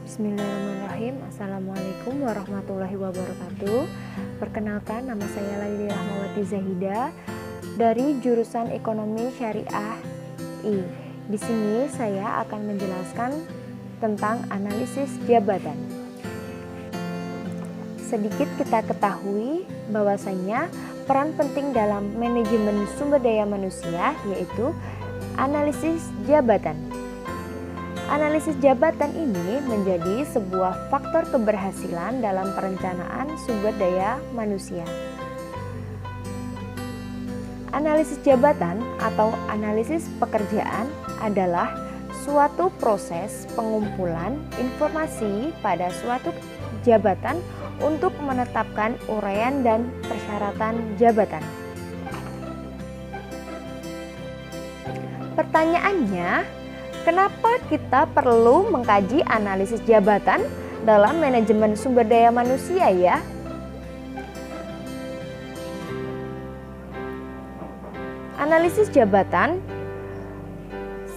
Bismillahirrahmanirrahim. Assalamualaikum warahmatullahi wabarakatuh. Perkenalkan, nama saya Laili Rahmawati Zahida dari jurusan Ekonomi Syariah I. Di sini saya akan menjelaskan tentang analisis jabatan. Sedikit kita ketahui bahwasanya peran penting dalam manajemen sumber daya manusia yaitu analisis jabatan. Analisis jabatan ini menjadi sebuah faktor keberhasilan dalam perencanaan sumber daya manusia. Analisis jabatan atau analisis pekerjaan adalah suatu proses pengumpulan informasi pada suatu jabatan untuk menetapkan uraian dan persyaratan jabatan. Pertanyaannya, kenapa kita perlu mengkaji analisis jabatan dalam manajemen sumber daya manusia ya? Analisis jabatan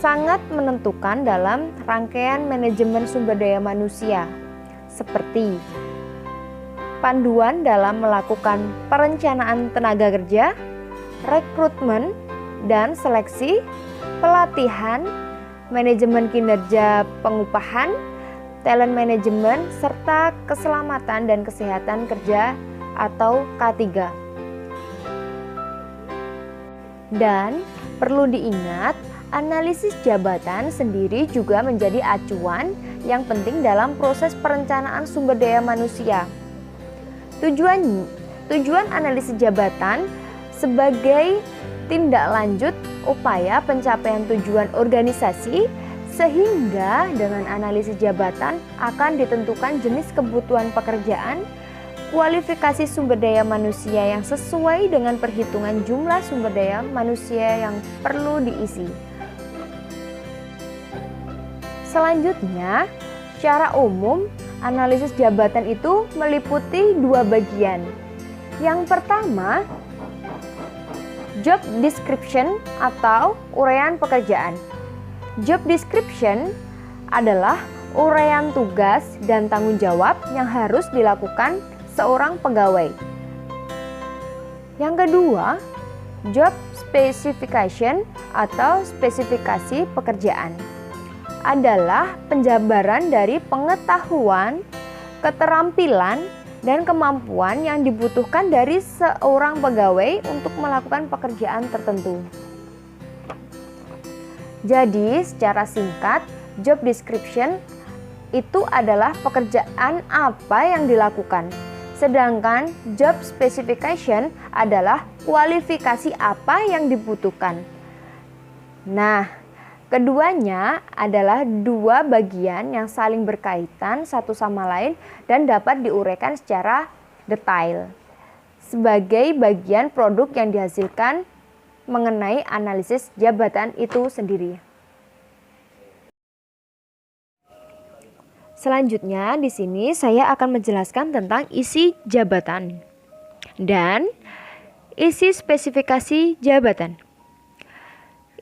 sangat menentukan dalam rangkaian manajemen sumber daya manusia, seperti panduan dalam melakukan perencanaan tenaga kerja, rekrutmen dan seleksi, pelatihan, manajemen kinerja pengupahan, talent management, serta keselamatan dan kesehatan kerja atau K3. Dan perlu diingat, analisis jabatan sendiri juga menjadi acuan yang penting dalam proses perencanaan sumber daya manusia. Tujuan analisis jabatan sebagai tindak lanjut upaya pencapaian tujuan organisasi, sehingga dengan analisis jabatan akan ditentukan jenis kebutuhan pekerjaan, kualifikasi sumber daya manusia yang sesuai dengan perhitungan jumlah sumber daya manusia yang perlu diisi. Selanjutnya, secara umum analisis jabatan itu meliputi dua bagian. Yang pertama, job description atau uraian pekerjaan. Job description adalah uraian tugas dan tanggung jawab yang harus dilakukan seorang pegawai. Yang kedua, job specification atau spesifikasi pekerjaan adalah penjabaran dari pengetahuan, keterampilan, dan kemampuan yang dibutuhkan dari seorang pegawai untuk melakukan pekerjaan tertentu. Jadi, secara singkat, job description itu adalah pekerjaan apa yang dilakukan. Sedangkan job specification adalah kualifikasi apa yang dibutuhkan. Nah, keduanya adalah dua bagian yang saling berkaitan satu sama lain dan dapat diuraikan secara detail sebagai bagian produk yang dihasilkan mengenai analisis jabatan itu sendiri. Selanjutnya di sini saya akan menjelaskan tentang isi jabatan dan isi spesifikasi jabatan.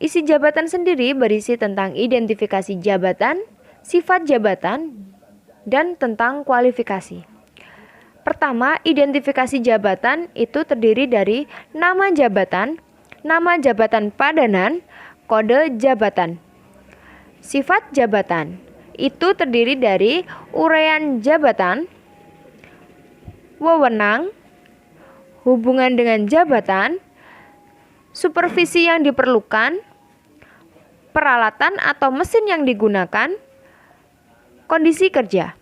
Isi jabatan sendiri berisi tentang identifikasi jabatan, sifat jabatan, dan tentang kualifikasi. Pertama, identifikasi jabatan itu terdiri dari nama jabatan padanan, kode jabatan. Sifat jabatan itu terdiri dari uraian jabatan, wewenang, hubungan dengan jabatan, supervisi yang diperlukan, peralatan atau mesin yang digunakan, kondisi kerja.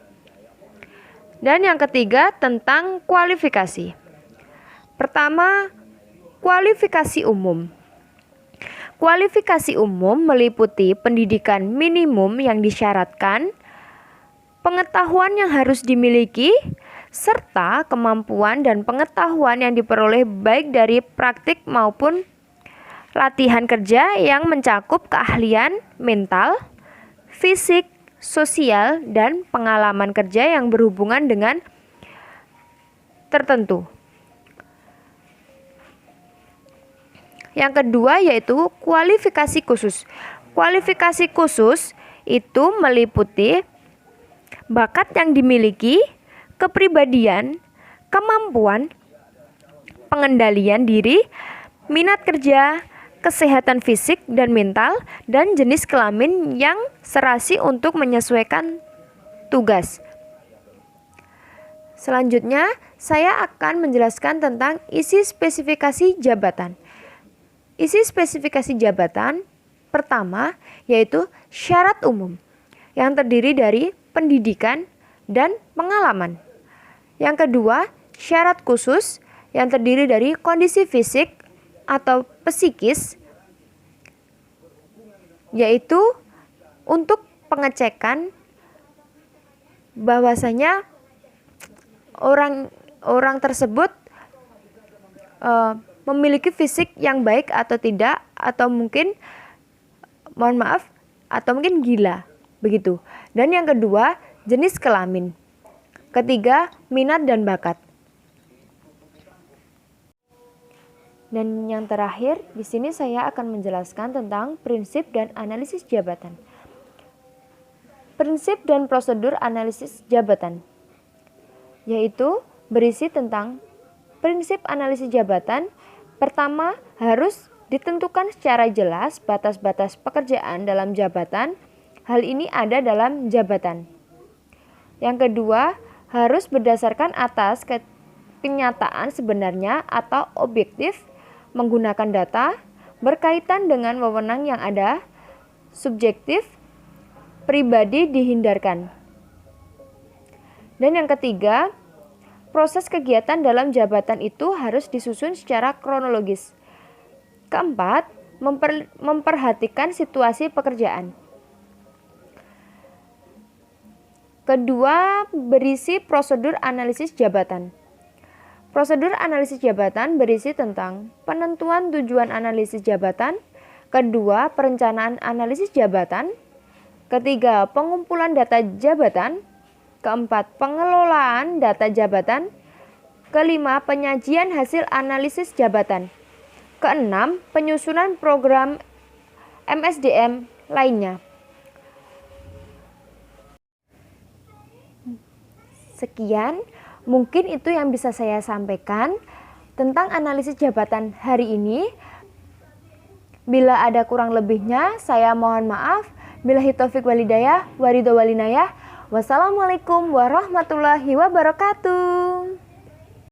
Dan yang ketiga tentang kualifikasi. Pertama, kualifikasi umum. Kualifikasi umum meliputi pendidikan minimum yang disyaratkan, pengetahuan yang harus dimiliki, serta kemampuan dan pengetahuan yang diperoleh baik dari praktik maupun latihan kerja yang mencakup keahlian mental, fisik, sosial, dan pengalaman kerja yang berhubungan dengan tertentu. Yang kedua yaitu kualifikasi khusus. Kualifikasi khusus itu meliputi bakat yang dimiliki, kepribadian, kemampuan, pengendalian diri, minat kerja, kesehatan fisik dan mental, dan jenis kelamin yang serasi untuk menyesuaikan tugas. Selanjutnya, saya akan menjelaskan tentang isi spesifikasi jabatan. Isi spesifikasi jabatan pertama yaitu syarat umum yang terdiri dari pendidikan dan pengalaman. Yang kedua, syarat khusus yang terdiri dari kondisi fisik atau psikis, yaitu untuk pengecekan bahwasanya orang tersebut memiliki fisik yang baik atau tidak, atau mungkin atau mungkin gila begitu. Dan yang kedua, jenis kelamin. Ketiga, minat dan bakat. Dan yang terakhir, di sini saya akan menjelaskan tentang prinsip dan analisis jabatan. Prinsip dan prosedur analisis jabatan, yaitu berisi tentang prinsip analisis jabatan. Pertama, harus ditentukan secara jelas batas-batas pekerjaan dalam jabatan. Hal ini ada dalam jabatan. Yang kedua, harus berdasarkan atas kenyataan sebenarnya atau objektif, menggunakan data, berkaitan dengan wewenang yang ada, subjektif, pribadi dihindarkan. Dan yang ketiga, proses kegiatan dalam jabatan itu harus disusun secara kronologis. Keempat, memperhatikan situasi pekerjaan. Kedua, berisi prosedur analisis jabatan. Prosedur analisis jabatan berisi tentang penentuan tujuan analisis jabatan. Kedua, perencanaan analisis jabatan. Ketiga, pengumpulan data jabatan. Keempat, pengelolaan data jabatan. Kelima, penyajian hasil analisis jabatan. Keenam, penyusunan program MSDM lainnya. Sekian, mungkin itu yang bisa saya sampaikan tentang analisis jabatan hari ini. Bila ada kurang lebihnya, saya mohon maaf. Billahi taufik walhidayah, waridho walinayah. Wassalamualaikum warahmatullahi wabarakatuh.